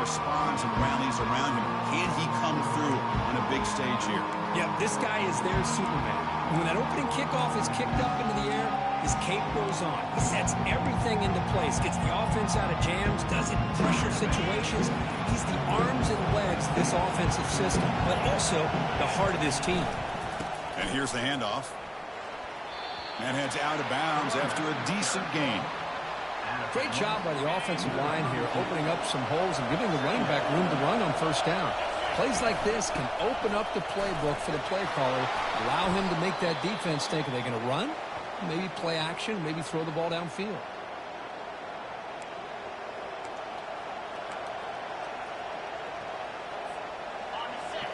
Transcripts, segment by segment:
responds and rallies around him. Can he come through on a big stage here? Yeah, this guy is their Superman. And when that opening kickoff is kicked up into the air, his cape goes on. He sets everything into place, gets the offense out of jams, does it in pressure situations. He's the arms and legs of this offensive system, but also the heart of this team. And here's the handoff. And heads out of bounds after a decent gain. Great job by the offensive line here, opening up some holes and giving the running back room to run on first down. Plays like this can open up the playbook for the play caller, allow him to make that defense think, are they going to run? Maybe play action, maybe throw the ball downfield.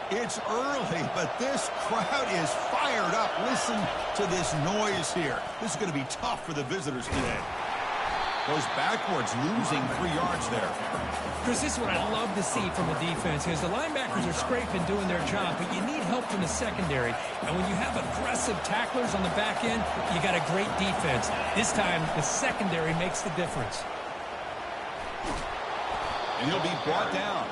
It's early, but this crowd is fired up. Listen to this noise here. This is going to be tough for the visitors today. Goes backwards, losing 3 yards there. Chris, this is what I love to see from a defense, because the linebackers are scraping, doing their job, but you need help from the secondary. And when you have aggressive tacklers on the back end, you got a great defense. This time, the secondary makes the difference. And he'll be brought down.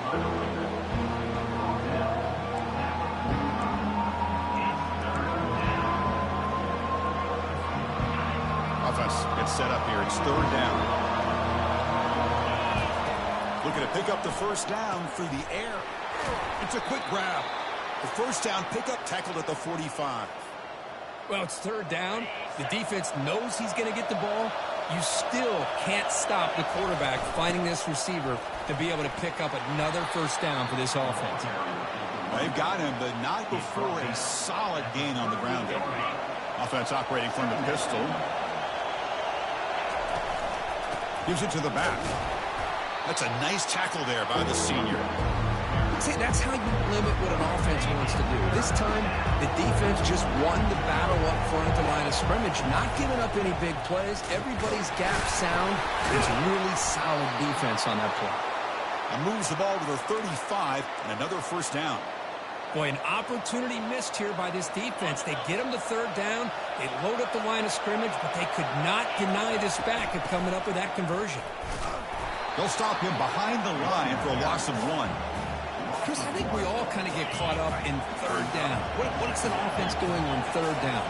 Offense gets set up here. It's 3rd down. Looking to pick up the first down through the air. It's a quick grab. The first down pickup tackled at the 45. Well, it's 3rd down. The defense knows he's going to get the ball. You still can't stop the quarterback finding this receiver to be able to pick up another first down for this offense. They've got him, but not before a solid gain on the ground there. Offense operating from the pistol. Gives it to the back. That's a nice tackle there by the senior. See, that's how you limit what an offense wants to do. This time, the defense just won the battle up front at the line of scrimmage, not giving up any big plays. Everybody's gap sound. It's really solid defense on that play. And moves the ball to the 35 and another first down. Boy, an opportunity missed here by this defense. They get him to 3rd down. They load up the line of scrimmage, but they could not deny this back of coming up with that conversion. They'll stop him behind the line for a loss of 1. Chris, I think we all kind of get caught up in 3rd down. What's an offense doing on 3rd down?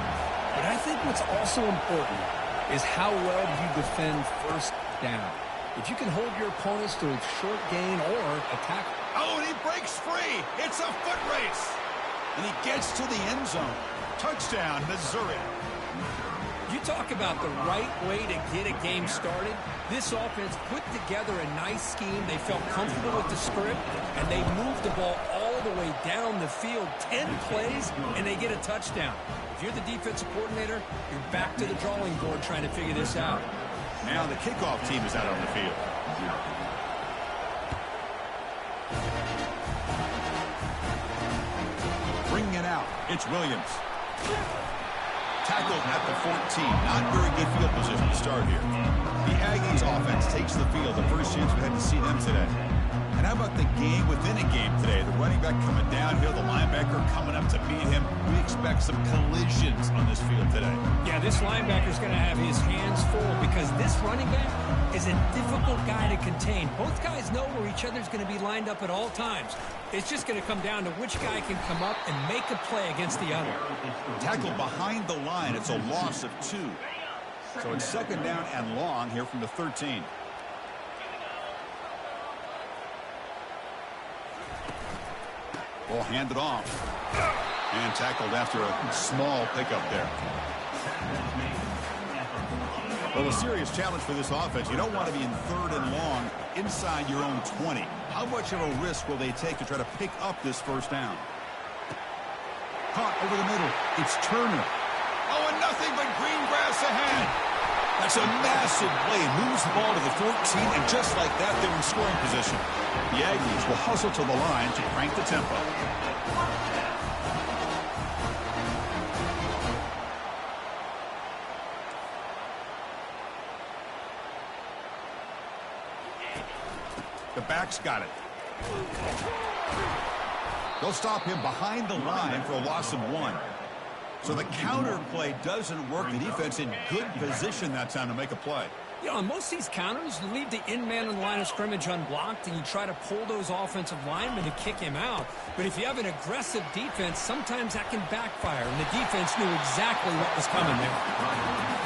But I think what's also important is how well do you defend 1st down. If you can hold your opponents to a short gain or attack. Oh, and he breaks free. It's a foot race. And he gets to the end zone. Touchdown, Missouri. You talk about the right way to get a game started. This offense put together a nice scheme. They felt comfortable with the script, and they moved the ball all the way down the field. 10 plays, and they get a touchdown. If you're the defensive coordinator, you're back to the drawing board trying to figure this out. Now the kickoff team is out on the field. Bringing it out, it's Williams. Tackled at the 14. Not very good field position to start here. The Aggies offense takes the field. The first chance we had to see them today. And how about the game within a game today? The running back coming downhill, the linebacker coming up to meet him. We expect some collisions on this field today. Yeah, this linebacker's going to have his hands full because this running back is a difficult guy to contain. Both guys know where each other's going to be lined up at all times. It's just going to come down to which guy can come up and make a play against the other. Tackled behind the line. It's a loss of 2. So it's 2nd down and long here from the 13. Ball handed off. And tackled after a small pickup there. Well, a serious challenge for this offense. You don't want to be in 3rd and long inside your own 20. How much of a risk will they take to try to pick up this first down? Caught over the middle. It's Turner. Oh, and nothing but green grass ahead. That's a massive play. Moves the ball to the 14, and just like that, they're in scoring position. The Aggies will hustle to the line to crank the tempo. The back's got it. They'll stop him behind the line for a loss of 1. So the counter play doesn't work. The defense in good position that time to make a play. You know, on most of these counters, you leave the in-man on the line of scrimmage unblocked, and you try to pull those offensive linemen to kick him out. But if you have an aggressive defense, sometimes that can backfire, and the defense knew exactly what was coming there.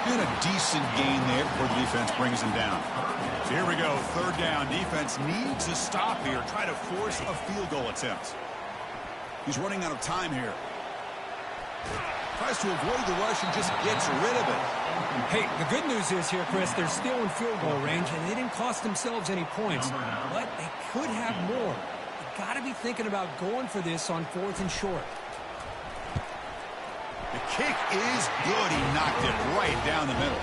And a decent gain there before the defense brings him down. So here we go, third down. Defense needs a stop here. Try to force a field goal attempt. He's running out of time here. Tries to avoid the rush and just gets rid of it. Hey, the good news is here, Chris, they're still in field goal range, and they didn't cost themselves any points. But they could have more. You've got to be thinking about going for this on 4th and short. The kick is good. He knocked it right down the middle.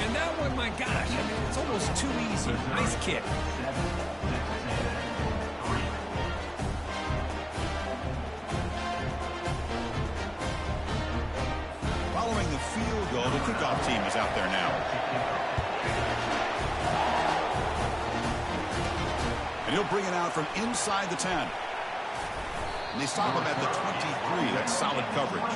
And that one, my gosh, I mean, it's almost too easy. Nice kick. Following the field goal, the kickoff team is out there now. And he'll bring it out from inside the 10. And they stop him at the 23. That's solid coverage.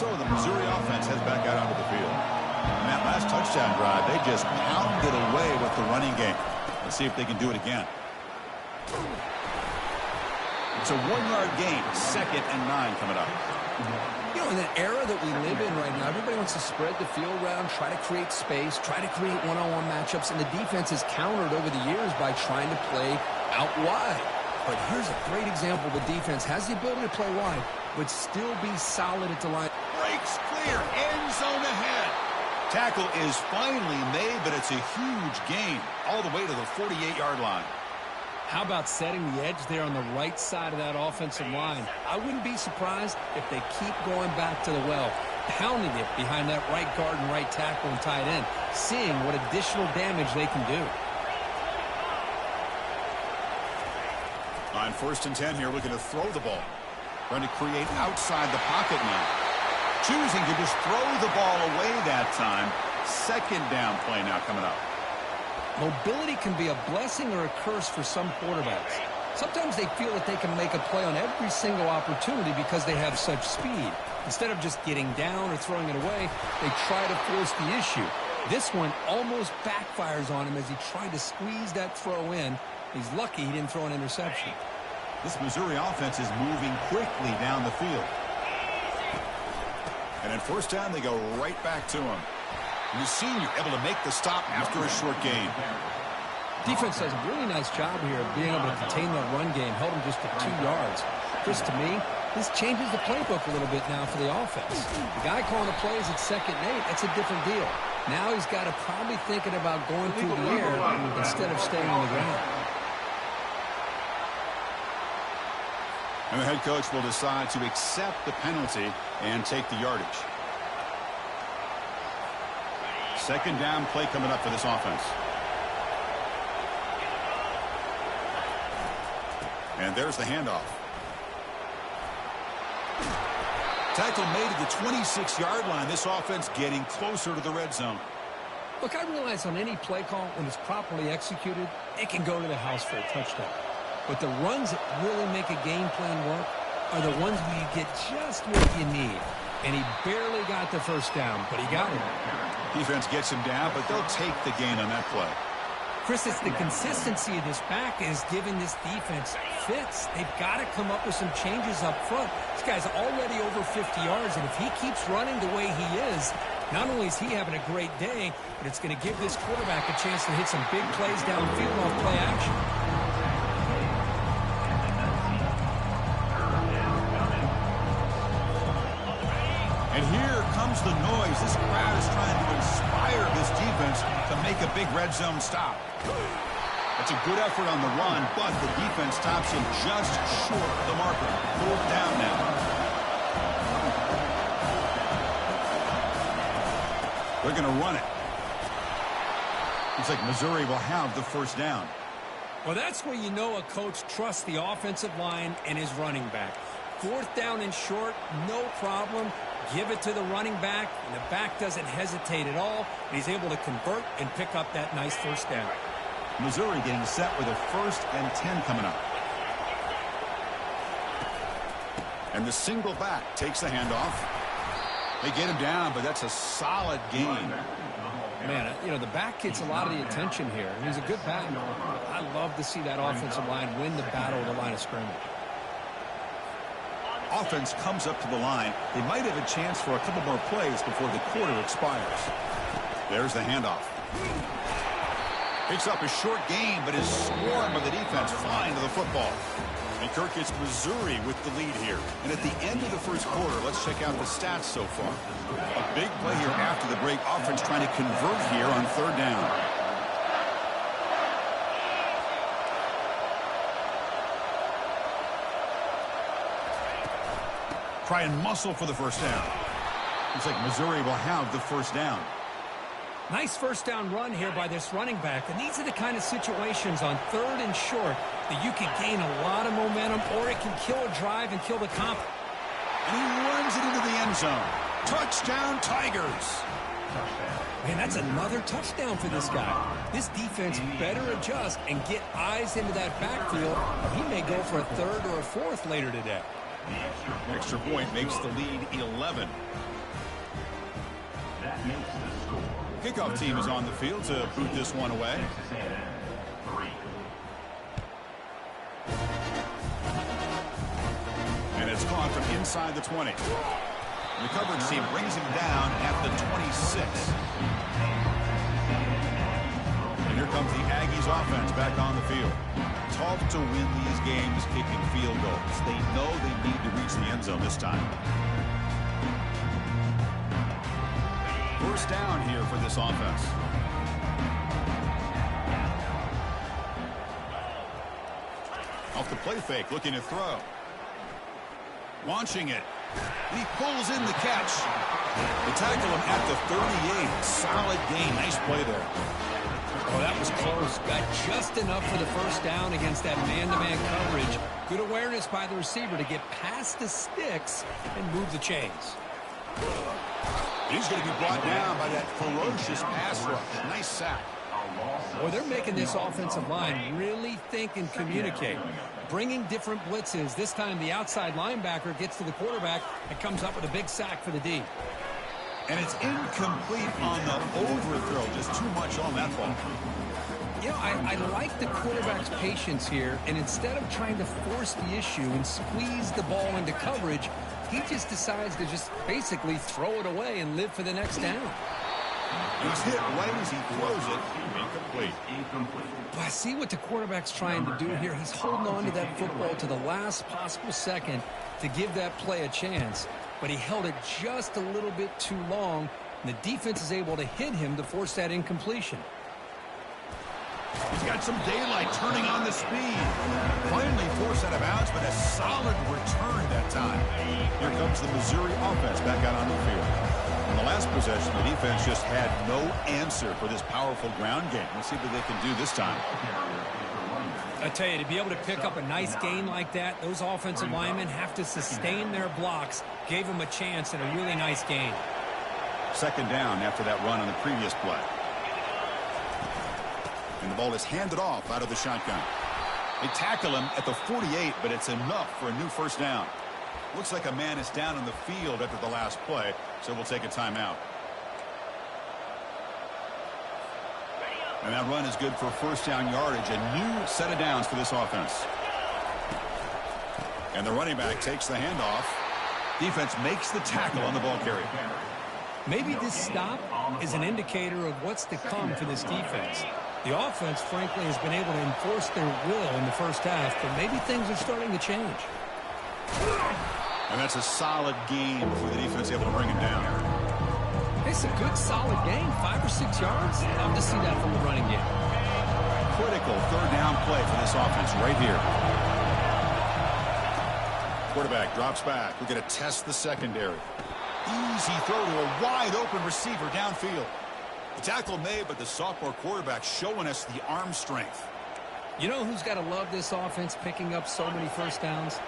So the Missouri offense heads back out onto the field. And that last touchdown drive, they just pounded away with the running game. Let's see if they can do it again. It's a 1-yard gain, 2nd and 9 coming up. You know, in that era that we live in right now, everybody wants to spread the field around, try to create space, try to create one-on-one matchups, and the defense has countered over the years by trying to play out wide. But here's a great example. The defense has the ability to play wide, but still be solid at the line. Breaks clear, end zone ahead. Tackle is finally made, but it's a huge gain all the way to the 48-yard line. How about setting the edge there on the right side of that offensive line? I wouldn't be surprised if they keep going back to the well, pounding it behind that right guard and right tackle and tight end, seeing what additional damage they can do. On 1st and 10 here, looking to throw the ball. Trying to create outside the pocket now. Choosing to just throw the ball away that time. 2nd down play now coming up. Mobility can be a blessing or a curse for some quarterbacks. Sometimes they feel that they can make a play on every single opportunity because they have such speed. Instead of just getting down or throwing it away, they try to force the issue. This one almost backfires on him as he tried to squeeze that throw in. He's lucky he didn't throw an interception. This Missouri offense is moving quickly down the field. And in 1st down, they go right back to him. And the senior able to make the stop after a short gain. Defense does a really nice job here of being able to contain that run game, held him just to 2 yards. Chris, to me, this changes the playbook a little bit now for the offense. The guy calling the plays at 2nd and 8, that's a different deal. Now he's got to probably thinking about going through the air instead of staying on the ground. And the head coach will decide to accept the penalty and take the yardage. 2nd down play coming up for this offense. And there's the handoff. Tackle made at the 26-yard line. This offense getting closer to the red zone. Look, I realize on any play call, when it's properly executed, it can go to the house for a touchdown. But the runs that really make a game plan work are the ones where you get just what you need. And he barely got the 1st down, but he got it. Defense gets him down, but they'll take the gain on that play. Chris, it's the consistency of this back is giving this defense fits. They've got to come up with some changes up front. This guy's already over 50 yards, and if he keeps running the way he is, not only is he having a great day, but it's going to give this quarterback a chance to hit some big plays downfield off play action. And here comes the noise. This crowd is trying to inspire this defense to make a big red zone stop. That's a good effort on the run, but the defense stops him just short of the marker. 4th down now. They're going to run it. Looks like Missouri will have the 1st down. Well, that's where you know a coach trusts the offensive line and his running back. 4th down and short, no problem. Give it to the running back, and the back doesn't hesitate at all. And he's able to convert and pick up that nice 1st down. Missouri getting set with a 1st and 10 coming up. And the single back takes the handoff. They get him down, but that's a solid gain. Man, you know, the back gets a lot of the attention here, and he's a good back. I love to see that offensive line win the battle at the line of scrimmage. Offense comes up to the line. They might have a chance for a couple more plays before the quarter expires. There's the handoff. Picks up a short gain, but is swarmed by the defense flying to the football. And Kirk gets Missouri with the lead here. And at the end of the first quarter, let's check out the stats so far. A big play here after the break. Offense trying to convert here on third down. Try and muscle for the first down. Looks like Missouri will have the first down. Nice first down run here by this running back. And these are the kind of situations on third and short that you can gain a lot of momentum, or it can kill a drive and kill the confidence. And he runs it into the end zone. Touchdown, Tigers. Man, that's another touchdown for this guy. This defense better adjust and get eyes into that backfield. He may go for a third or a fourth later today. Extra point makes the lead 11. Kickoff team is on the field to boot this one away. And it's caught from inside the 20. The coverage team brings him down at the 26. And here comes the Aggies offense back on the field. Tough to win these games kicking field goals. They know they need to reach the end zone this time. First down here for this offense. Off the play fake, looking to throw. Launching it. He pulls in the catch. They tackle him at the 38. Solid gain. Nice play there. Oh, that was close. Got just enough for the first down against that man-to-man coverage. Good awareness by the receiver to get past the sticks and move the chains. He's going to be brought down by that ferocious pass rush. Nice sack. Boy, they're making this offensive line really think and communicate. Bringing different blitzes. This time the outside linebacker gets to the quarterback and comes up with a big sack for the D. And it's incomplete on the overthrow. Just too much on that ball. You know, I like the quarterback's patience here, and instead of trying to force the issue and squeeze the ball into coverage, he just decides to just basically throw it away and live for the next down. He's hit right as he throws it. Incomplete. But I see what the quarterback's trying to do here. He's holding on to that football to the last possible second to give that play a chance. But he held it just a little bit too long, and the defense is able to hit him to force that incompletion. He's got some daylight turning on the speed. Finally forced out of bounds, but a solid return that time. Here comes the Missouri offense back out on the field. In the last possession, the defense just had no answer for this powerful ground game. Let's see what they can do this time. I tell you, to be able to pick up a nice gain like that, those offensive linemen have to sustain their blocks. Gave them a chance and a really nice gain. Second down after that run on the previous play. And the ball is handed off out of the shotgun. They tackle him at the 48, but it's enough for a new first down. Looks like a man is down on the field after the last play, so we'll take a timeout. And that run is good for first down yardage. A new set of downs for this offense. And the running back takes the handoff. Defense makes the tackle on the ball carrier. Maybe this stop is an indicator of what's to come for this defense. The offense, frankly, has been able to enforce their will in the first half, but maybe things are starting to change. And that's a solid game for the defense able to bring him down. It's a good, solid gain, 5 or 6 yards. Love to see that from the running game. Critical third down play for this offense right here. Quarterback drops back. We're going to test the secondary. Easy throw to a wide-open receiver downfield. The tackle made, but the sophomore quarterback showing us the arm strength. You know who's got to love this offense picking up so many first downs?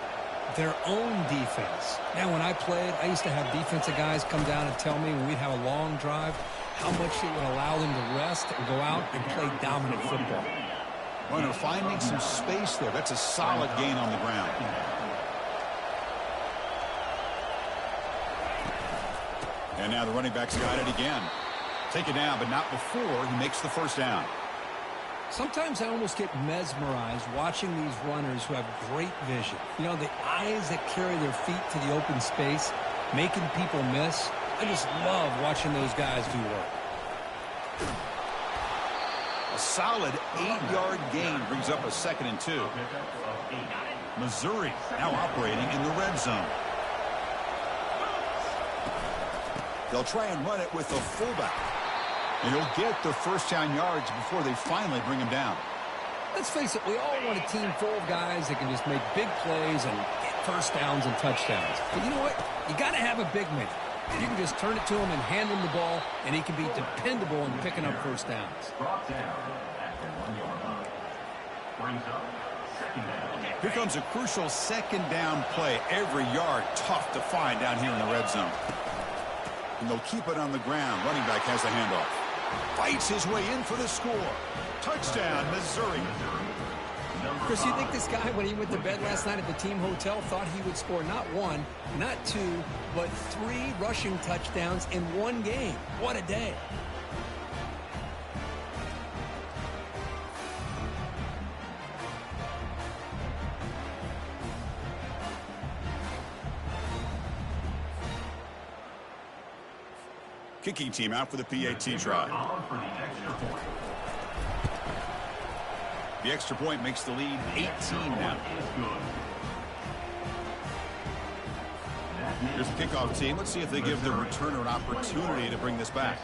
Their own defense. Now, when I played, I used to have defensive guys come down and tell me when we'd have a long drive how much it would allow them to rest and go out and play dominant football. Well, they're finding some space there. That's a solid gain on the ground. And now the running back's got it again. Take it down, but not before he makes the first down. Sometimes I almost get mesmerized watching these runners who have great vision. You know, the eyes that carry their feet to the open space, making people miss. I just love watching those guys do work. A solid 8-yard gain brings up a 2nd and 2. Missouri now operating in the red zone. They'll try and run it with the fullback. And he'll get the first down yards before they finally bring him down. Let's face it, we all want a team full of guys that can just make big plays and get first downs and touchdowns. But you know what? You got to have a big man. You can just turn it to him and hand him the ball, and he can be dependable in picking up first downs. Here comes a crucial 2nd down play. Every yard tough to find down here in the red zone. And they'll keep it on the ground. Running back has the handoff. Fights his way in for the score. Touchdown, Missouri. Chris, you think this guy, when he went to bed last night at the team hotel, thought he would score not 1, not 2, but 3 rushing touchdowns in one game? What a day. Kicking team out for the PAT try. The extra point makes the lead 18 now. Here's the kickoff team. Let's see if they give the returner an opportunity to bring this back.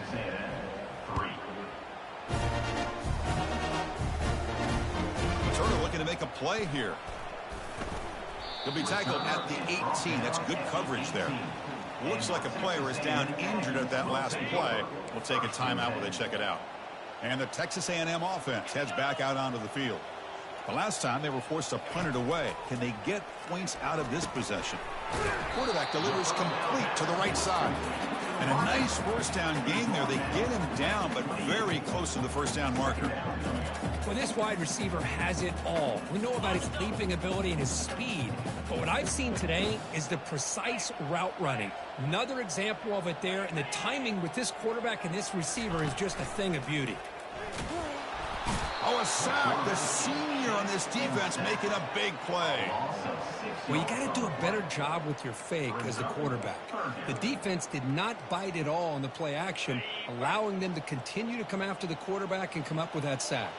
Returner looking to make a play here. He'll be tackled at the 18. That's good coverage there. Looks like a player is down injured at that last play. We'll take a timeout while they check it out. And the Texas A&M offense heads back out onto the field. The last time they were forced to punt it away. Can they get points out of this possession? Quarterback delivers complete to the right side. And a nice first down gain there. They get him down, but very close to the first down marker. Well, this wide receiver has it all. We know about his leaping ability and his speed. But what I've seen today is the precise route running. Another example of it there, and the timing with this quarterback and this receiver is just a thing of beauty. Oh, a sack. The senior on this defense making a big play. Well, you got to do a better job with your fake as the quarterback. The defense did not bite at all on the play action, allowing them to continue to come after the quarterback and come up with that sack.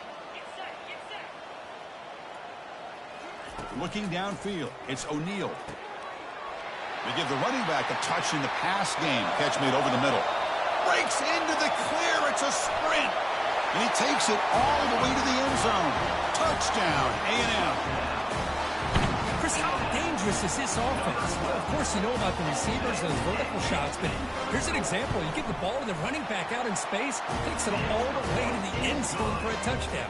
Looking downfield, it's O'Neal. They give the running back a touch in the pass game. Catch made over the middle. Breaks into the clear. It's a sprint. And he takes it all the way to the end zone. Touchdown, A&M. Chris, how dangerous is this offense? Well, of course, you know about the receivers, those vertical shots, but here's an example. You get the ball and the running back out in space, takes it all the way to the end zone for a touchdown.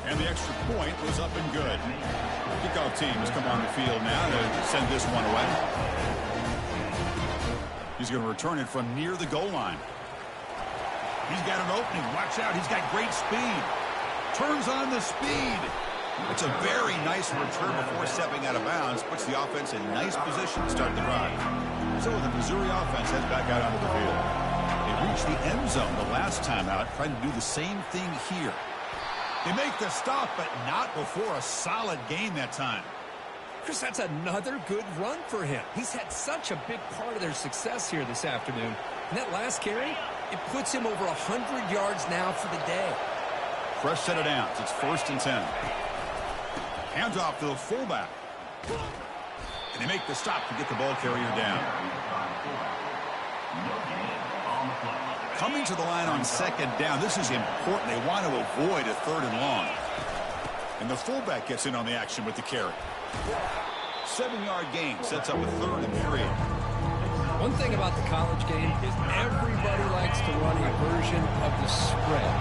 And the extra point was up and good. Kickoff team has come on the field now to send this one away. He's going to return it from near the goal line. He's got an opening. Watch out. He's got great speed. Turns on the speed. It's a very nice return before stepping out of bounds. Puts the offense in nice position to start the drive. So the Missouri offense heads back out onto the field. They reached the end zone the last time out, trying to do the same thing here. They make the stop, but not before a solid gain that time. Chris, that's another good run for him. He's had such a big part of their success here this afternoon. And that last carry, it puts him over 100 yards now for the day. Fresh set of downs. It's 1st and 10. Hands off to the fullback. And they make the stop to get the ball carrier down. Coming to the line on 2nd down. This is important. They want to avoid a 3rd and long. And the fullback gets in on the action with the carry. 7-yard gain sets up a 3rd and 3. One thing about the college game is everybody likes to run a version of the spread.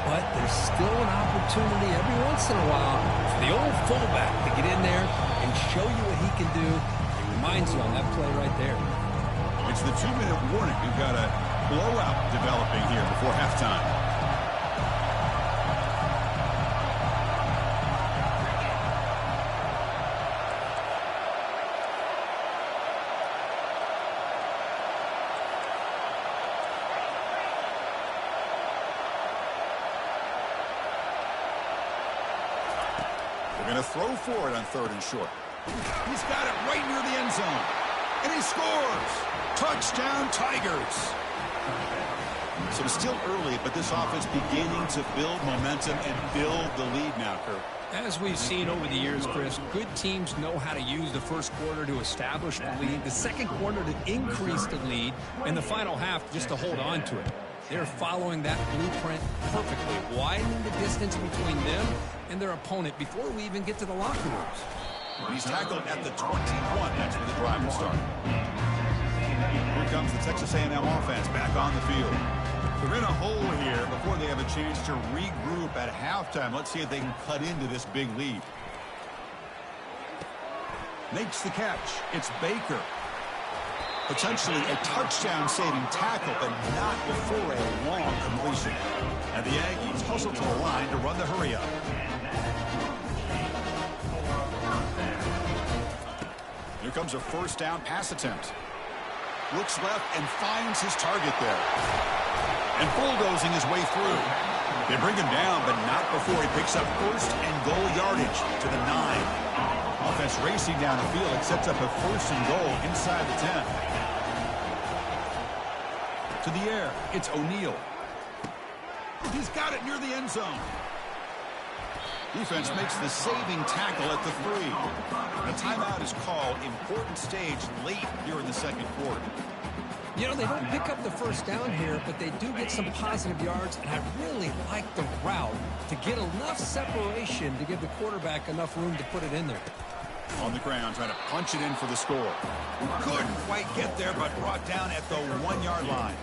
But there's still an opportunity every once in a while for the old fullback to get in there and show you what he can do. It reminds you on that play right there. It's the 2-minute warning. We've got a blowout developing here before halftime. They're going to throw for it on 3rd and short. He's got it right near the end zone. And he scores. Touchdown, Tigers. So it's still early, but this offense beginning to build momentum and build the lead now, Kurt. As we've seen over the years, Chris, good teams know how to use the first quarter to establish the lead, the second quarter to increase the lead, and the final half just to hold on to it. They're following that blueprint perfectly, widening the distance between them and their opponent before we even get to the locker rooms. He's tackled at the 21. That's where the drive will start. Here comes the Texas A&M offense back on the field. They're in a hole here before they have a chance to regroup at halftime. Let's see if they can cut into this big lead. Makes the catch. It's Baker. Potentially a touchdown-saving tackle, but not before a long completion. And the Aggies hustle to the line to run the hurry-up. Here comes a first down pass attempt. Looks left and finds his target there. And bulldozing his way through. They bring him down, but not before he picks up first and goal yardage to the 9. Offense racing down the field. It sets up a first and goal inside the 10. To the air, it's O'Neal. He's got it near the end zone. Defense makes the saving tackle at the 3. A timeout is called. Important stage late here in the second quarter. You know, they don't pick up the first down here, but they do get some positive yards, and I really like the route to get enough separation to give the quarterback enough room to put it in there. On the ground, trying to punch it in for the score. Couldn't quite get there, but brought down at the 1-yard line.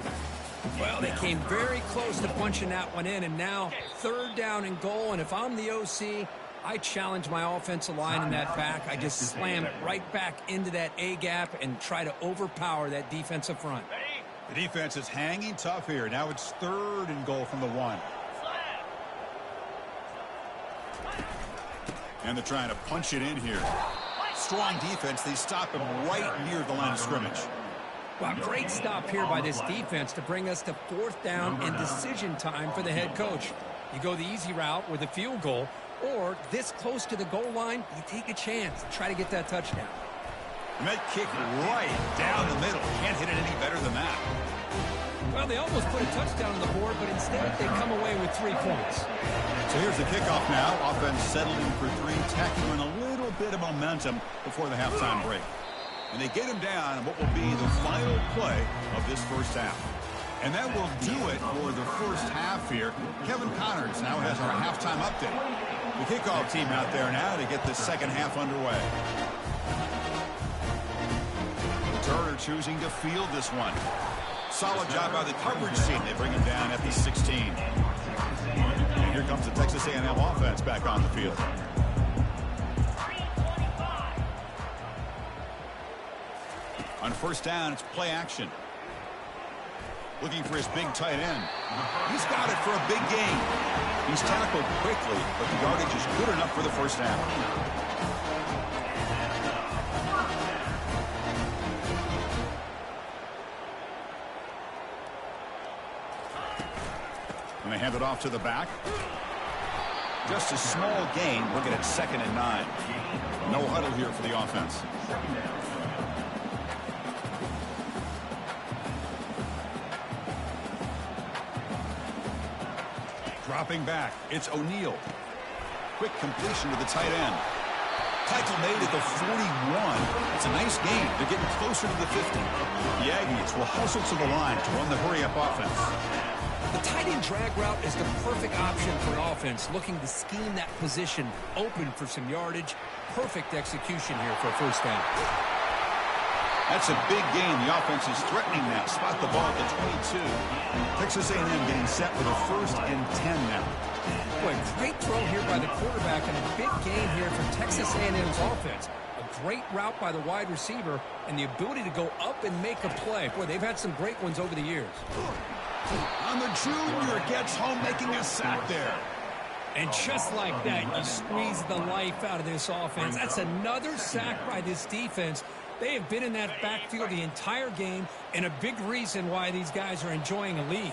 Well, they came very close to punching that one in, and now 3rd down and goal, and if I'm the OC, I challenge my offensive line in that back. I just slam it right back into that A-gap and try to overpower that defensive front. The defense is hanging tough here. Now it's 3rd and goal from the 1. And they're trying to punch it in here. Strong defense. They stop him right near the line of scrimmage. Well, great stop here by this defense to bring us to 4th down and decision time for the head coach. You go the easy route with a field goal, or this close to the goal line, you take a chance to try to get that touchdown. And that kick right down the middle. Can't hit it any better than that. Well, they almost put a touchdown on the board, but instead they come away with 3 points. So here's the kickoff now. Offense settling for 3, tacking on a little bit of momentum before the halftime break. And they get him down in what will be the final play of this first half. And that will do it for the first half here. Kevin Connors now has our halftime update. The kickoff team out there now to get the second half underway. Turner choosing to field this one. Solid job by the coverage team. They bring him down at the 16. And here comes the Texas A&M offense back on the field. On first down, it's play action. Looking for his big tight end. He's got it for a big gain. He's tackled quickly, but the yardage is good enough for the first down. And they hand it off to the back. Just a small gain. Looking at 2nd and 9. No huddle here for the offense. Dropping back, it's O'Neal. Quick completion to the tight end. Tackle made at the 41. It's a nice gain. They're getting closer to the 50. The Aggies will hustle to the line to run the hurry-up offense. The tight end drag route is the perfect option for an offense looking to scheme that position open for some yardage. Perfect execution here for a first down. That's a big gain. The offense is threatening now. Spot the ball at the 22. Texas A&M getting set with a 1st and 10 now. Boy, great throw here by the quarterback and a big gain here for Texas A&M's offense. A great route by the wide receiver and the ability to go up and make a play. Boy, they've had some great ones over the years. On the junior, gets home making a sack there. And just like that, you squeeze the life out of this offense. That's another sack by this defense. They have been in that backfield the entire game, and a big reason why these guys are enjoying a lead.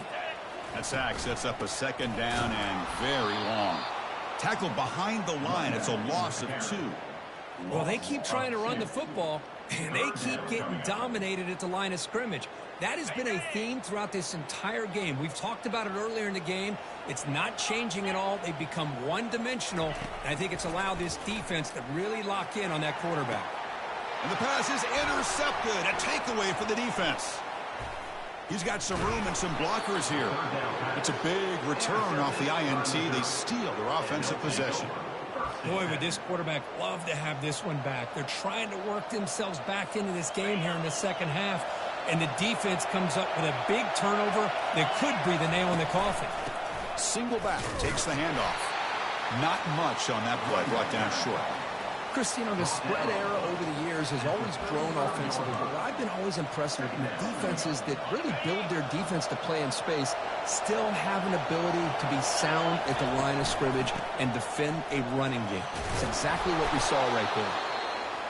That sack sets up a 2nd down and very long. Tackled behind the line. It's a loss of 2. Well, they keep trying to run the football, and they keep getting dominated at the line of scrimmage. That has been a theme throughout this entire game. We've talked about it earlier in the game. It's not changing at all. They've become one-dimensional, and I think it's allowed this defense to really lock in on that quarterback. And the pass is intercepted. A takeaway for the defense. He's got some room and some blockers here. It's a big return off the INT. They steal their offensive possession. Boy, would this quarterback love to have this one back. They're trying to work themselves back into this game here in the second half, and the defense comes up with a big turnover that could be the nail in the coffin. Single back takes the handoff. Not much on that play, brought down short. Christine, the spread era over the years has always grown offensively, but what I've been always impressed with the defenses that really build their defense to play in space still have an ability to be sound at the line of scrimmage and defend a running game. It's exactly what we saw right there.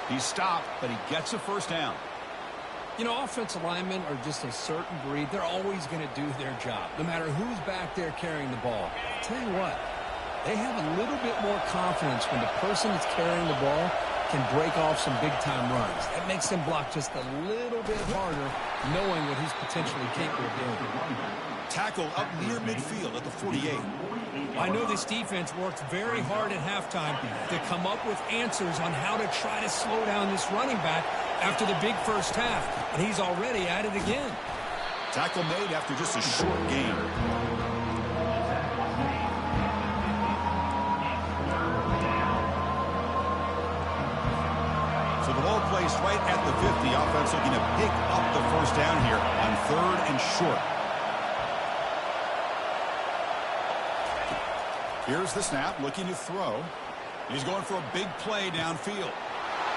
He's stopped, but he gets a first down. You know, offensive linemen are just a certain breed. They're always going to do their job, no matter who's back there carrying the ball. I'll tell you what, they have a little bit more confidence when the person that's carrying the ball can break off some big-time runs. That makes them block just a little bit harder, knowing what he's potentially capable of doing. Tackle up near midfield at the 48. I know this defense worked very hard at halftime to come up with answers on how to try to slow down this running back after the big first half, and he's already at it again. Tackle made after just a short gain. So the ball placed right at the 50. Offense looking to pick up the first down here on 3rd and short. Here's the snap, looking to throw. He's going for a big play downfield.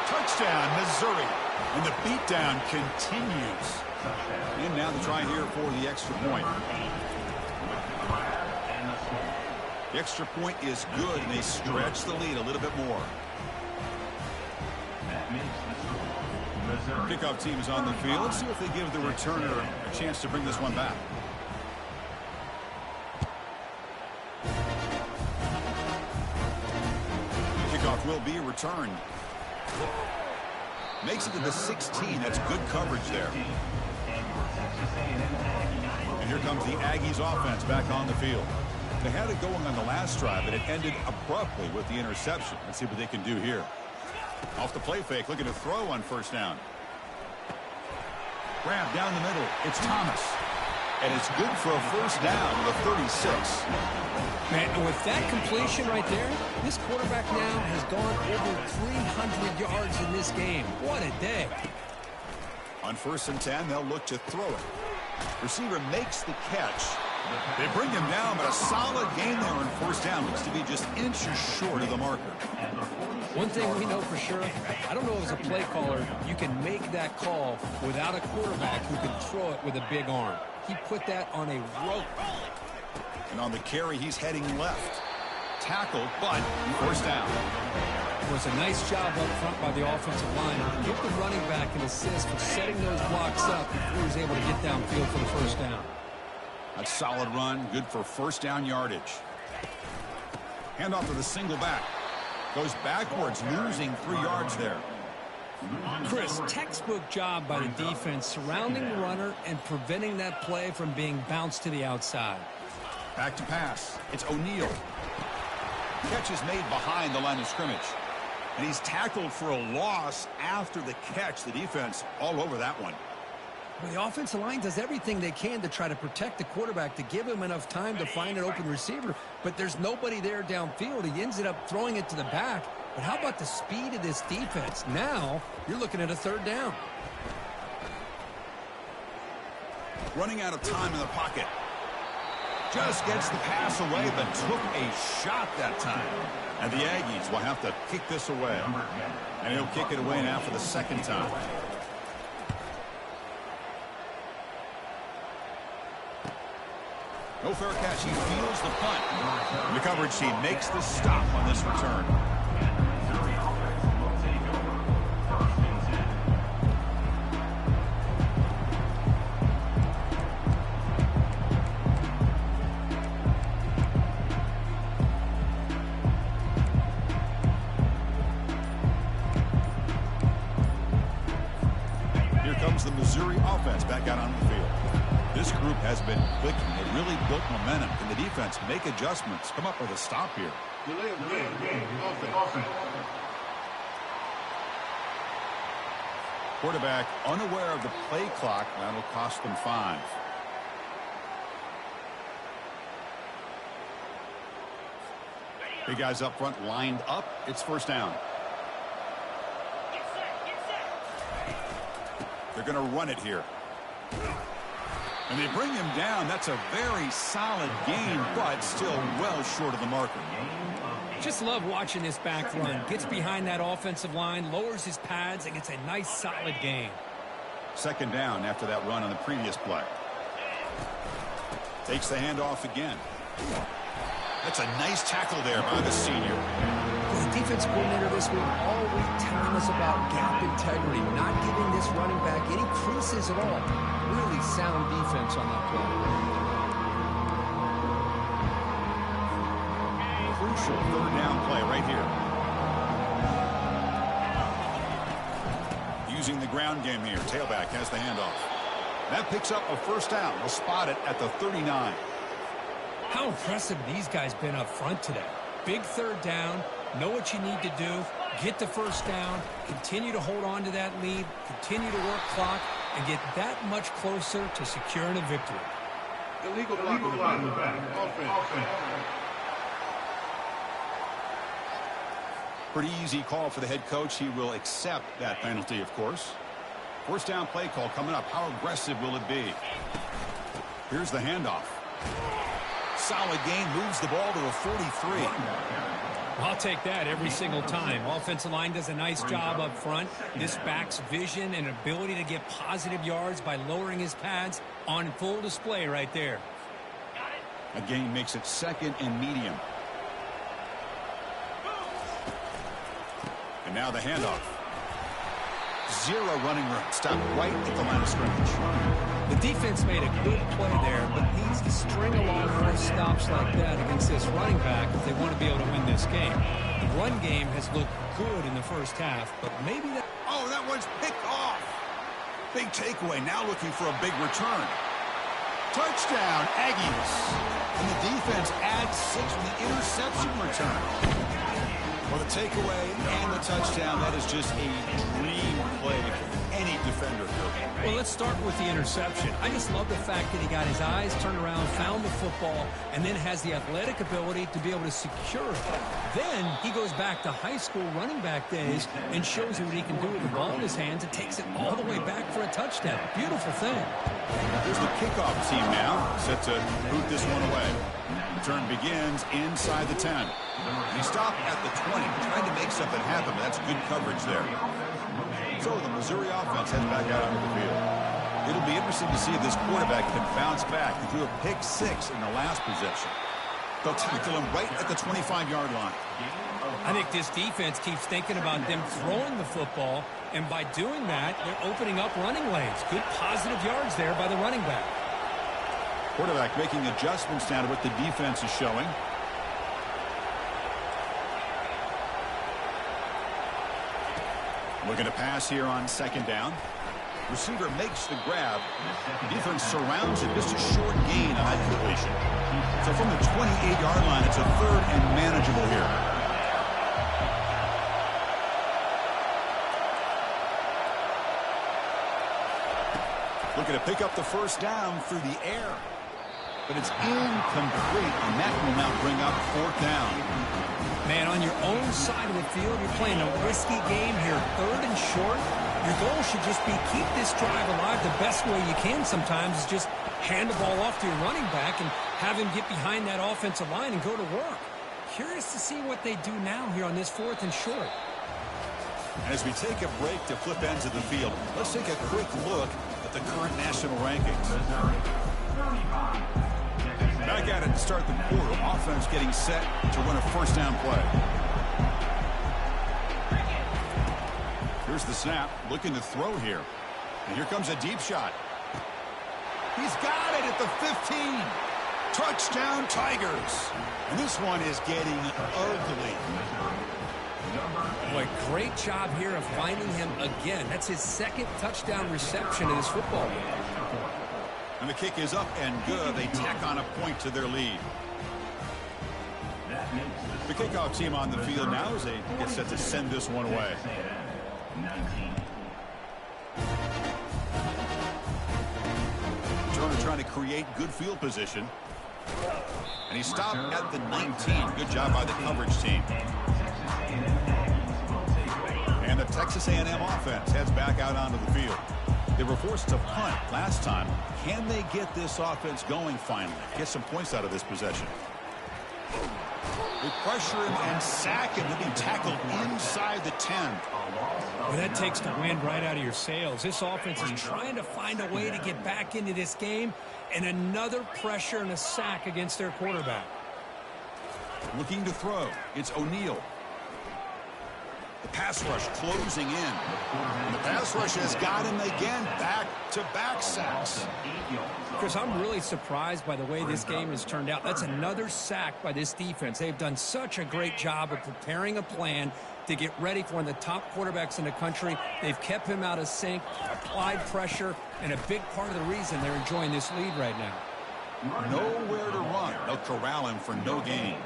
Touchdown, Missouri. And the beatdown continues. And now the try here for the extra point. The extra point is good, and they stretch the lead a little bit more. Kickoff team is on the field. Let's see if they give the returner a chance to bring this one back. Kickoff will be returned. Makes it to the 16. That's good coverage there. And here comes the Aggies offense back on the field. They had it going on the last drive, but it ended abruptly with the interception. Let's see what they can do here. Off the play fake, looking to throw on first down. Grab down the middle. It's Thomas. And it's good for a first down to the 36. Man, with that completion right there, this quarterback now has gone over 300 yards in this game. What a day. On 1st and 10, they'll look to throw it. Receiver makes the catch. They bring him down, but a solid gain there on first down. Looks to be just inches short of the marker. One thing we know for sure, I don't know as a play caller, you can make that call without a quarterback who can throw it with a big arm. He put that on a rope. And on the carry, he's heading left. Tackled, but first down. It was a nice job up front by the offensive line. Give the running back an assist for setting those blocks up before he was able to get downfield for the first down. A solid run, good for first down yardage. Handoff to the single back. Goes backwards, losing 3 yards there. Chris, textbook job by the defense surrounding the runner and preventing that play from being bounced to the outside. Back to pass. It's O'Neal. Catch is made behind the line of scrimmage. And he's tackled for a loss after the catch. The defense all over that one. Well, the offensive line does everything they can to try to protect the quarterback, to give him enough time to find an open receiver. But there's nobody there downfield. He ends up throwing it to the back. But how about the speed of this defense? Now you're looking at a third down. Running out of time in the pocket. Just gets the pass away, but took a shot that time. And the Aggies will have to kick this away. And he'll kick it away now for the second time. No fair catch. He feels the punt. The coverage team makes the stop on this return. Missouri offense back out on the field. This group has been clicking. They really built momentum. Can the defense make adjustments? Come up with a stop here. Delay of game. Offense. Quarterback unaware of the play clock. That'll cost them 5. Big guys up front lined up. It's first down. They're going to run it here. And they bring him down. That's a very solid gain, but still well short of the marker. Just love watching this back run. Gets behind that offensive line, lowers his pads, and gets a nice solid gain. Second down after that run on the previous play. Takes the handoff again. That's a nice tackle there by the senior. The defense coordinator this week all week telling us about gap integrity, not giving this running back any creases at all. Really sound defense on that play. Crucial third down play right here. Using the ground game here. Tailback has the handoff. That picks up a first down. We'll spot it at the 39. How impressive these guys been up front today. Big third down, know what you need to do, get the first down, continue to hold on to that lead, continue to work clock, and get that much closer to securing a victory. Illegal block in the back. Offense. Pretty easy call for the head coach. He will accept that penalty, of course. First down play call coming up. How aggressive will it be? Here's the handoff. Solid gain, moves the ball to a 43. I'll take that every single time. Offensive line does a nice job up front. This back's vision and ability to get positive yards by lowering his pads on full display right there. A gain makes it second and medium. And now the handoff. Zero running room. Stopped right at the line of scrimmage. The defense made a good play there, but needs to string along more stops like that against this running back if they want to be able to win this game. The run game has looked good in the first half, but maybe that... Oh, that one's picked off. Big takeaway. Now looking for a big return. Touchdown, Aggies. And the defense adds 6 with the interception return. Well, the takeaway and the touchdown, that is just a dream play for any defender. Well, let's start with the interception. I just love the fact that he got his eyes turned around, found the football, and then has the athletic ability to be able to secure it. Then he goes back to high school running back days and shows you what he can do with the ball in his hands and takes it all the way back for a touchdown. Beautiful thing. Here's the kickoff team now, set to boot this one away. Return begins inside the 10. He stopped at the 20, trying to make something happen, but that's good coverage there. So the Missouri offense heads back out onto the field. It'll be interesting to see if this quarterback can bounce back. He threw a pick 6 in the last possession. They'll tackle him right at the 25-yard line. I think this defense keeps thinking about them throwing the football, and by doing that, they're opening up running lanes. Good positive yards there by the running back. Quarterback making adjustments now to what the defense is showing. Looking to pass here on second down. Receiver makes the grab. Defense surrounds it. Just a short gain on that completion. So from the 28-yard line, it's a third and manageable here. Looking to pick up the first down through the air. But it's incomplete, and that will now bring up fourth down. Man, on your own side of the field, you're playing a risky game here, third and short. Your goal should just be keep this drive alive the best way you can sometimes is just hand the ball off to your running back and have him get behind that offensive line and go to work. Curious to see what they do now here on this fourth and short. As we take a break to flip ends of the field, let's take a quick look at the current national rankings. Back at it to start the quarter. Offense getting set to run a first down play. Here's the snap. Looking to throw here. And here comes a deep shot. He's got it at the 15. Touchdown, Tigers. And this one is getting ugly. Boy, great job here of finding him again. That's his second touchdown reception in this football game. And the kick is up and good. They tack on a point to their lead. The kickoff team on the field now as they get set to send this one away. Turner trying to create good field position. And he stopped at the 19. Good job by the coverage team. And the Texas A&M offense heads back out onto the field. They were forced to punt last time. Can they get this offense going finally? Get some points out of this possession. They pressure him and sack him. He'll be tackled inside the 10. Well, that takes the wind right out of your sails. This offense is trying to find a way to get back into this game, and another pressure and a sack against their quarterback. Looking to throw. It's O'Neal. The pass rush closing in. And the pass rush has got him again. Back-to-back sacks. Chris, I'm really surprised by the way this game has turned out. That's another sack by this defense. They've done such a great job of preparing a plan to get ready for one of the top quarterbacks in the country. They've kept him out of sync, applied pressure, and a big part of the reason they're enjoying this lead right now. Nowhere to run. They'll corral him for no gain.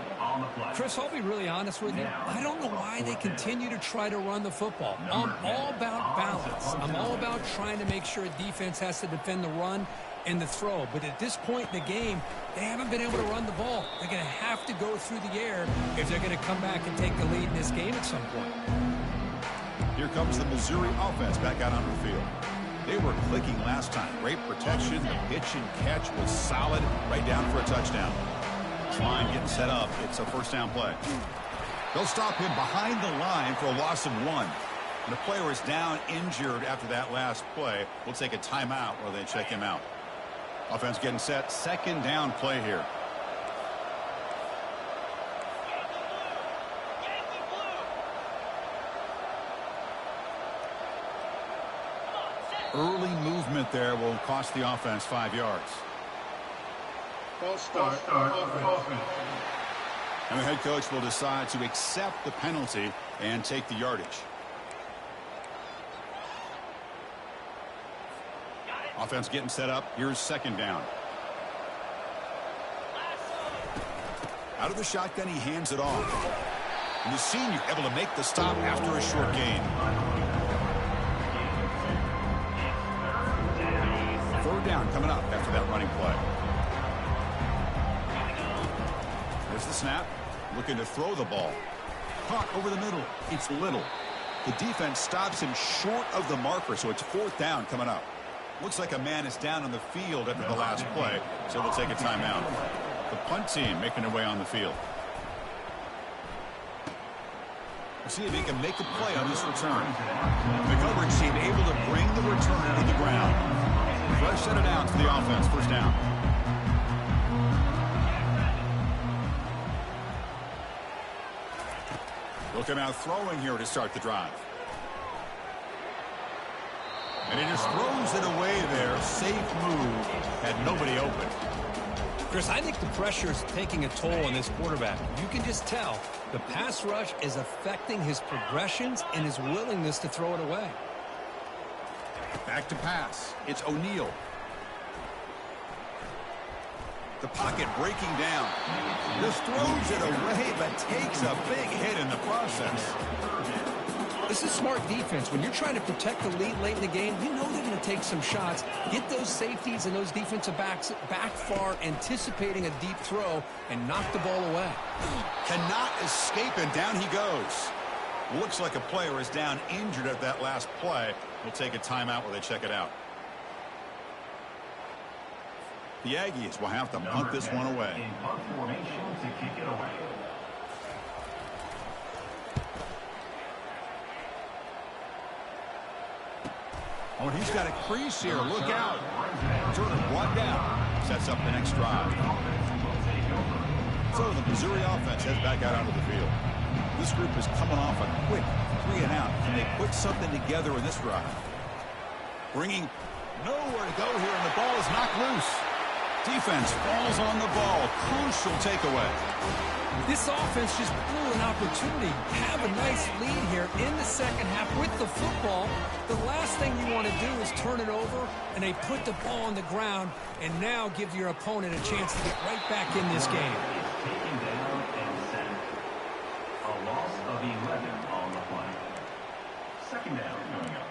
Chris, I'll be really honest with you. I don't know why they continue to try to run the football. I'm all about balance. I'm all about trying to make sure a defense has to defend the run and the throw. But at this point in the game, they haven't been able to run the ball. They're going to have to go through the air if they're going to come back and take the lead in this game at some point. Here comes the Missouri offense back out on the field. They were clicking last time. Great protection. The pitch and catch was solid. Right down for a touchdown. Line getting set up. It's a first down play. They'll stop him behind the line for a loss of 1. And the player is down injured after that last play. We'll take a timeout while they check him out. Offense getting set. Second down play here. Early movement there will cost the offense 5 yards. False start. Offense. And the head coach will decide to accept the penalty and take the yardage. Offense getting set up. Here's second down. Out of the shotgun, he hands it off. And the senior able to make the stop after a short gain. Third down coming up after that running play. There's the snap. Looking to throw the ball. Caught over the middle. It's Little. The defense stops him short of the marker, so it's fourth down coming up. Looks like a man is down on the field after the last play, so we'll take a timeout. The punt team making their way on the field. We'll see if he can make a play on this return. The coverage team able to bring the returner to the ground. Fresh set it out to the offense. First down. They'll come out throwing here to start the drive. And he just throws it away there. Safe move. Had nobody open. Chris, I think the pressure is taking a toll on this quarterback. You can just tell the pass rush is affecting his progressions and his willingness to throw it away. Back to pass. It's O'Neal. The pocket breaking down. Just throws it away, but takes a big hit in the process. This is smart defense. When you're trying to protect the lead late in the game, you know they're going to take some shots. Get those safeties and those defensive backs back far, anticipating a deep throw, and knock the ball away. Cannot escape, and down he goes. Looks like a player is down injured at that last play. We'll take a timeout while they check it out. The Aggies will have to punt this one away. In punt formation to kick it away. Oh, and he's got a crease here. Look out. Turner brought down. Sets up the next drive. So the Missouri offense heads back out onto the field. This group is coming off a quick 3 and out. Can they put something together in this drive? Bringing nowhere to go here, and the ball is knocked loose. Defense falls on the ball. Crucial takeaway. This offense just blew an opportunity. Have a nice lead here in the second half with the football. The last thing you want to do is turn it over, and they put the ball on the ground and now give your opponent a chance to get right back in this game. Taken down and sent. A loss of 11 on the play. Second down coming up.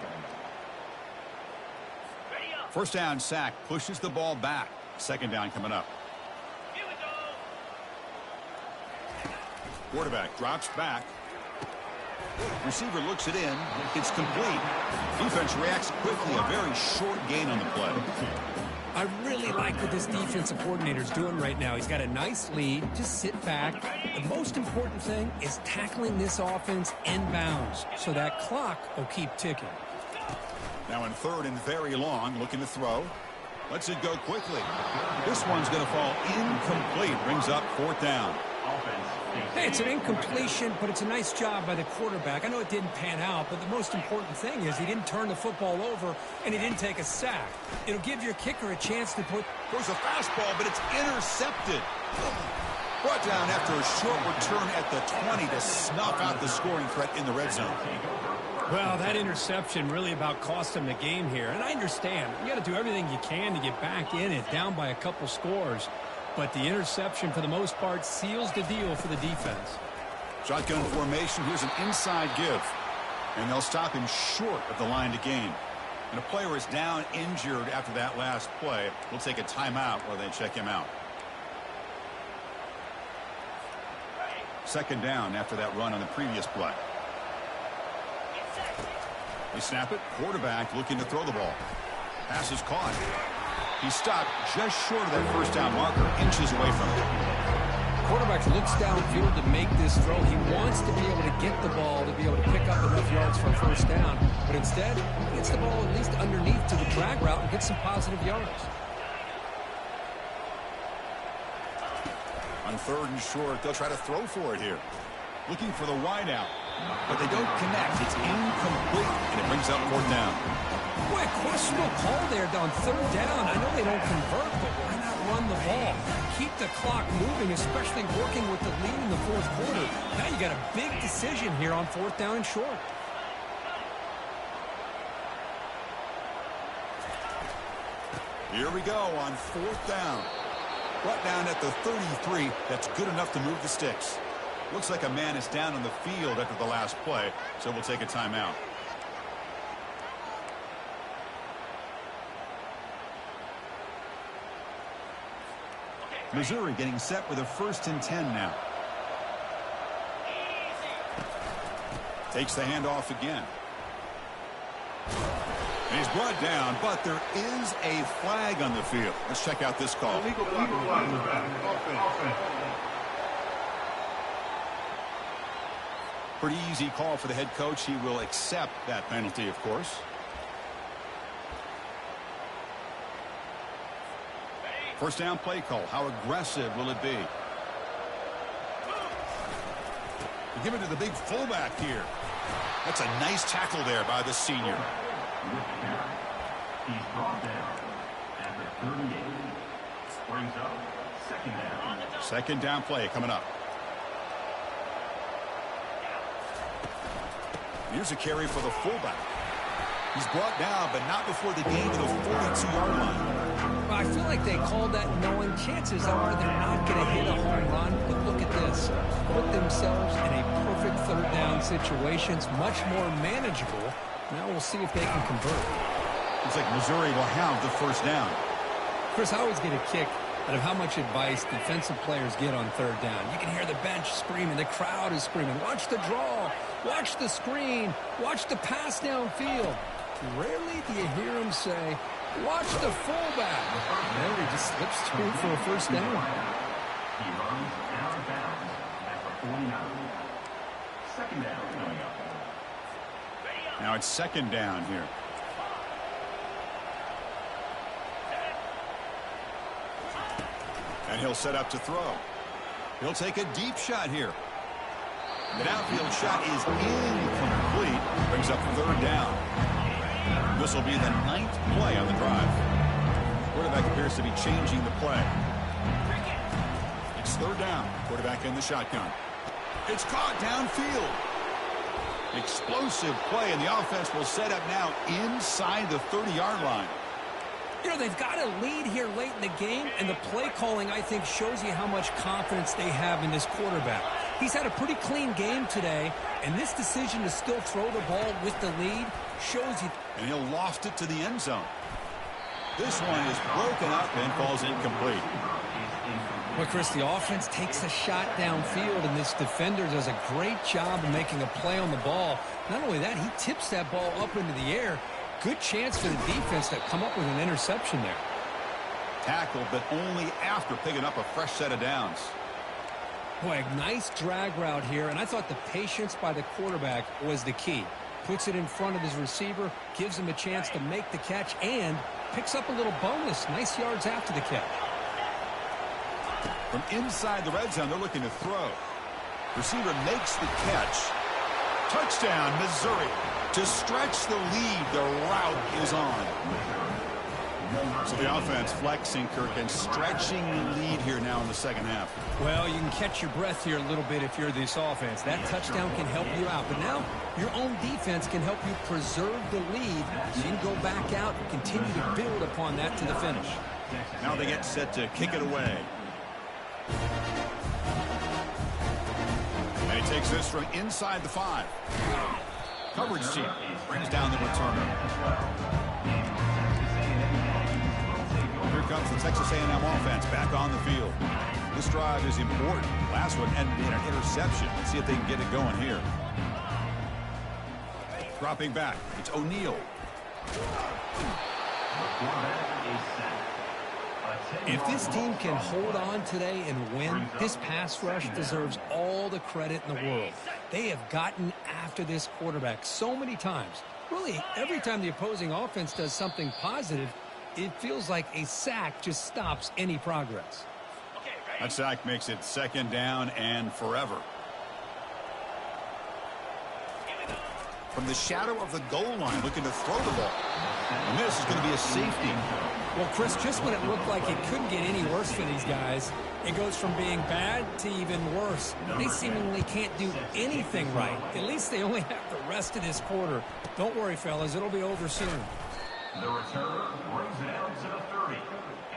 First down sack pushes the ball back. Second down coming up. Quarterback drops back. Receiver looks it in. It's complete. Defense reacts quickly. A very short gain on the play. I really like what this defensive coordinator is doing right now. He's got a nice lead. Just sit back. The most important thing is tackling this offense inbounds so that clock will keep ticking. Now in third and very long, looking to throw. Lets it go quickly. This one's going to fall incomplete. Brings up fourth down. Hey, it's an incompletion, but it's a nice job by the quarterback. I know it didn't pan out, but the most important thing is he didn't turn the football over and he didn't take a sack. It'll give your kicker a chance to put... There's a fastball, but it's intercepted. Brought down after a short return at the 20 to snuff out the scoring threat in the red zone. Well, that interception really about cost him the game here. And I understand. You got to do everything you can to get back in it, down by a couple scores. But the interception, for the most part, seals the deal for the defense. Shotgun formation. Here's an inside give. And they'll stop him short of the line to gain. And a player is down injured after that last play. We'll take a timeout while they check him out. Second down after that run on the previous play. They snap it. Quarterback looking to throw the ball. Pass is caught. He stopped just short of that first down marker, inches away from it. Quarterback looks downfield to make this throw. He wants to be able to get the ball to be able to pick up enough yards for a first down. But instead, he gets the ball at least underneath to the drag route and gets some positive yards. On third and short, they'll try to throw for it here. Looking for the wide out. But they don't connect. It's incomplete, and it brings up fourth down. Boy, questionable call there on third down. I know they don't convert, but why not run the ball? Keep the clock moving, especially working with the lead in the fourth quarter. Now you got a big decision here on fourth down and short. Here we go on fourth down. Brought down at the 33. That's good enough to move the sticks. Looks like a man is down on the field after the last play, so we'll take a timeout. Missouri getting set with a 1st and 10 now. Takes the handoff again. And he's brought down, but there is a flag on the field. Let's check out this call. Illegal flag in the back. Offense. Pretty easy call for the head coach. He will accept that penalty, of course. First down play call. How aggressive will it be? They give it to the big fullback here. That's a nice tackle there by the senior. He's brought down at the 38. Brings up second down. Second down play coming up. Here's a carry for the fullback. He's brought down, but not before the gain to the 42-yard line. Well, I feel like they called that knowing chances are they're not going to hit a home run. But look at this. Put themselves in a perfect third down situation. It's much more manageable. Now we'll see if they can convert. Looks like Missouri will have the first down. Chris, I always get a kick out of how much advice defensive players get on third down. You can hear the bench screaming. The crowd is screaming. Watch the draw. Watch the screen. Watch the pass downfield. Rarely do you hear them say, watch the fullback. And then he just slips through for a first down. He runs out of bounds at the 49. Second down coming up. Now it's second down here. And he'll set up to throw. He'll take a deep shot here. The downfield shot is incomplete. Brings up third down. This will be the 9th play on the drive. Quarterback appears to be changing the play. It's third down. Quarterback in the shotgun. It's caught downfield. Explosive play, and the offense will set up now inside the 30-yard line. You know, they've got a lead here late in the game, and the play calling, I think, shows you how much confidence they have in this quarterback. He's had a pretty clean game today, and this decision to still throw the ball with the lead shows you. And he'll loft it to the end zone. This one is broken up and falls incomplete. Well, Chris, the offense takes a shot downfield, and this defender does a great job of making a play on the ball. Not only that, he tips that ball up into the air. Good chance for the defense to come up with an interception there. Tackled, but only after picking up a fresh set of downs. Boy, a nice drag route here, and I thought the patience by the quarterback was the key. Puts it in front of his receiver, gives him a chance to make the catch, and picks up a little bonus. Nice yards after the catch. From inside the red zone, they're looking to throw. Receiver makes the catch. Touchdown, Missouri. To stretch the lead, the route is on. So the offense flexing, Kirk, and stretching the lead here now in the second half. Well, you can catch your breath here a little bit if you're this offense. That touchdown can help you out. But now your own defense can help you preserve the lead so you can go back out and continue to build upon that to the finish. Now they get set to kick it away. And he takes this from inside the 5. Coverage team brings down the returner. Here comes the Texas A&M offense back on the field. This drive is important. Last one ended in an interception. Let's see if they can get it going here. Dropping back, it's O'Neal. If this team can hold on today and win, this pass rush deserves all the credit in the world. They have gotten after this quarterback so many times. Really, every time the opposing offense does something positive, it feels like a sack just stops any progress. That sack makes it second down and forever. From the shadow of the goal line, looking to throw the ball. And this is going to be a safety. Well, Chris, just when it looked like it couldn't get any worse for these guys, it goes from being bad to even worse. They seemingly can't do anything right. At least they only have the rest of this quarter. Don't worry, fellas. It'll be over soon. The returner brings it out to the 30,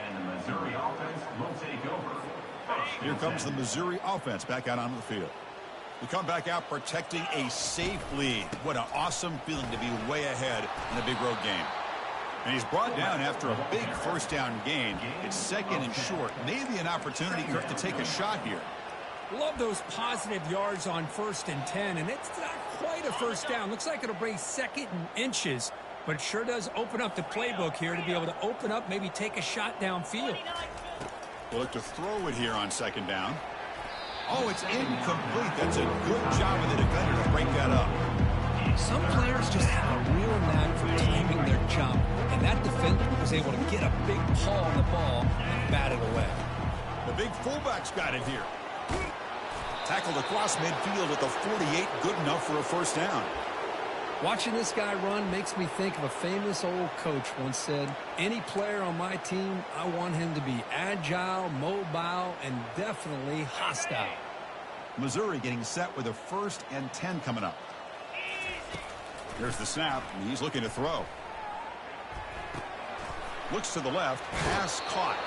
and the Missouri offense will take over. Here comes the Missouri offense back out onto the field. We come back out protecting a safe lead. What an awesome feeling to be way ahead in a big road game. And he's brought down after a big first down gain. It's second and short. Maybe an opportunity, Kirk, to take a shot here. Love those positive yards on 1st and 10, and it's not quite a first down. Looks like it'll bring second and inches, but it sure does open up the playbook here to be able to open up, maybe take a shot downfield. We'll look to throw it here on second down. Oh, it's incomplete. That's a good job of the defender to break that up. Some players just have a real knack for timing their jump, and that defender was able to get a big paw on the ball and bat it away. The big fullback's got it here. Tackled across midfield at the 48, good enough for a first down. Watching this guy run makes me think of a famous old coach once said, any player on my team, I want him to be agile, mobile, and definitely hostile. Missouri getting set with a 1st and 10 coming up. Here's the snap, and he's looking to throw. Looks to the left, pass caught.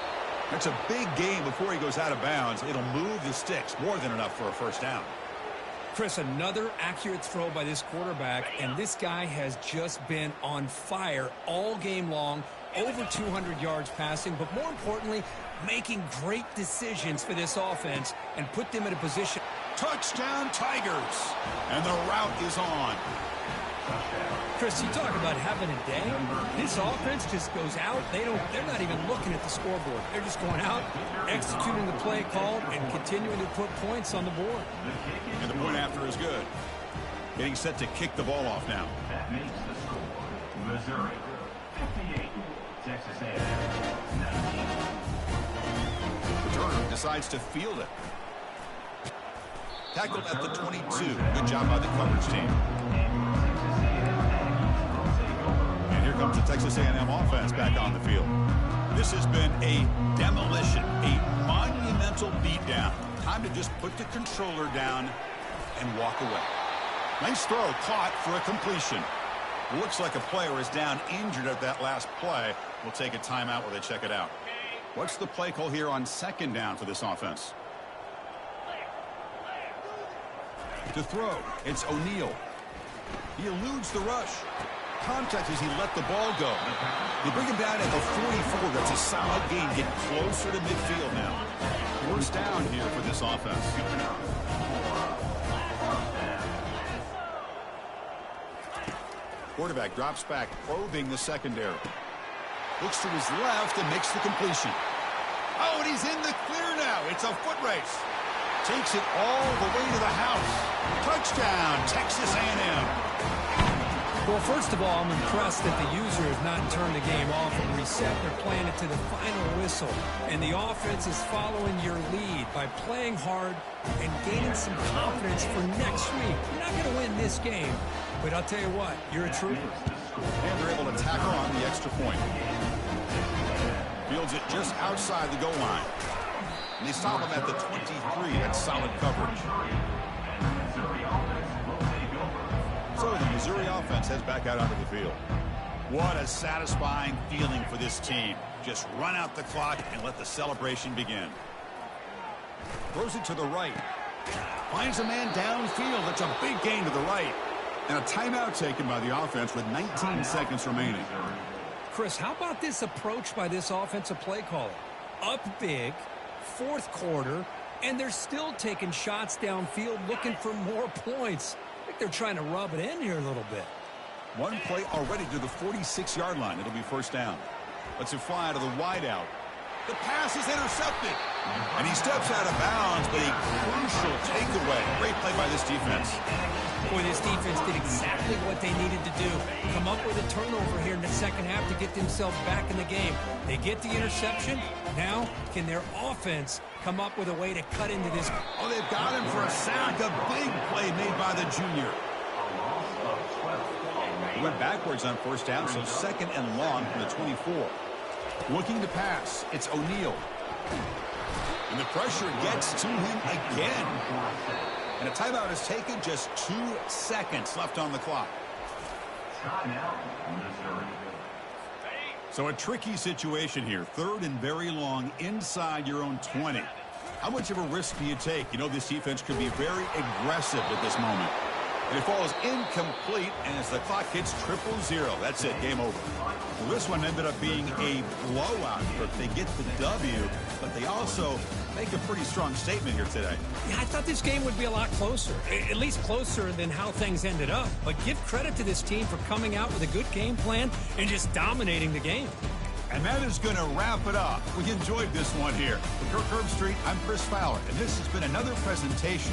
That's a big gain before he goes out of bounds. It'll move the sticks, more than enough for a first down. Chris, another accurate throw by this quarterback, and this guy has just been on fire all game long, over 200 yards passing, but more importantly, making great decisions for this offense and put them in a position. Touchdown, Tigers! And the route is on. Chris, you talk about having a day. This offense just goes out. They're not even looking at the scoreboard. They're just going out, executing the play called, and continuing to put points on the board. And the point after is good. Getting set to kick the ball off now. That makes the score Missouri 58, Texas A&M 19. Returner decides to field it. Tackled at the 22. Good job by the coverage team. And here comes the Texas A&M offense back on the field. This has been a demolition, a monumental beatdown. Time to just put the controller down and walk away. Nice throw, caught for a completion. Looks like a player is down injured at that last play. We'll take a timeout while they check it out. What's the play call here on second down for this offense? To throw, it's O'Neal. He eludes the rush. Contact as he let the ball go. They bring him down at the 44. That's a solid gain. Get closer to midfield now. First down here for this offense. Quarterback drops back, probing the secondary. Looks to his left and makes the completion. Oh, and he's in the clear now. It's a foot race. Takes it all the way to the house. Touchdown, Texas A&M. Well, first of all, I'm impressed that the user has not turned the game off and reset. They're playing it to the final whistle. And the offense is following your lead by playing hard and gaining some confidence for next week. You're not going to win this game, but I'll tell you what, you're a trooper. And they're able to tackle on the extra point. Fields it just outside the goal line. And they stop him at the 23. That's solid coverage. So the Missouri offense heads back out onto the field. What a satisfying feeling for this team. Just run out the clock and let the celebration begin. Throws it to the right. Finds a man downfield. That's a big gain to the right. And a timeout taken by the offense with 19 seconds remaining. Chris, how about this approach by this offensive play caller? Up big, fourth quarter, and they're still taking shots downfield looking for more points. I think they're trying to rub it in here a little bit. One play already to the 46-yard line. It'll be first down. Lets it fly to the wideout. The pass is intercepted. And he steps out of bounds, but a crucial takeaway. Great play by this defense. Boy, this defense did exactly what they needed to do. Come up with a turnover here in the second half to get themselves back in the game. They get the interception. Now, can their offense come up with a way to cut into this? Oh, they've got him for a sack. A big play made by the junior. He went backwards on first down, so second and long from the 24. Looking to pass. It's O'Neal. And the pressure gets to him again. And a timeout is taken. Just 2 seconds left on the clock. So a tricky situation here. Third and very long inside your own 20. How much of a risk do you take? You know, this defense could be very aggressive at this moment. And it falls incomplete, and as the clock hits 000, that's it, game over. Well, this one ended up being a blowout, but they get the W, but they also make a pretty strong statement here today. Yeah, I thought this game would be a lot closer, at least closer than how things ended up. But give credit to this team for coming out with a good game plan and just dominating the game. And that is going to wrap it up. We enjoyed this one here. From Kirk Herbstreit, I'm Chris Fowler, and this has been another presentation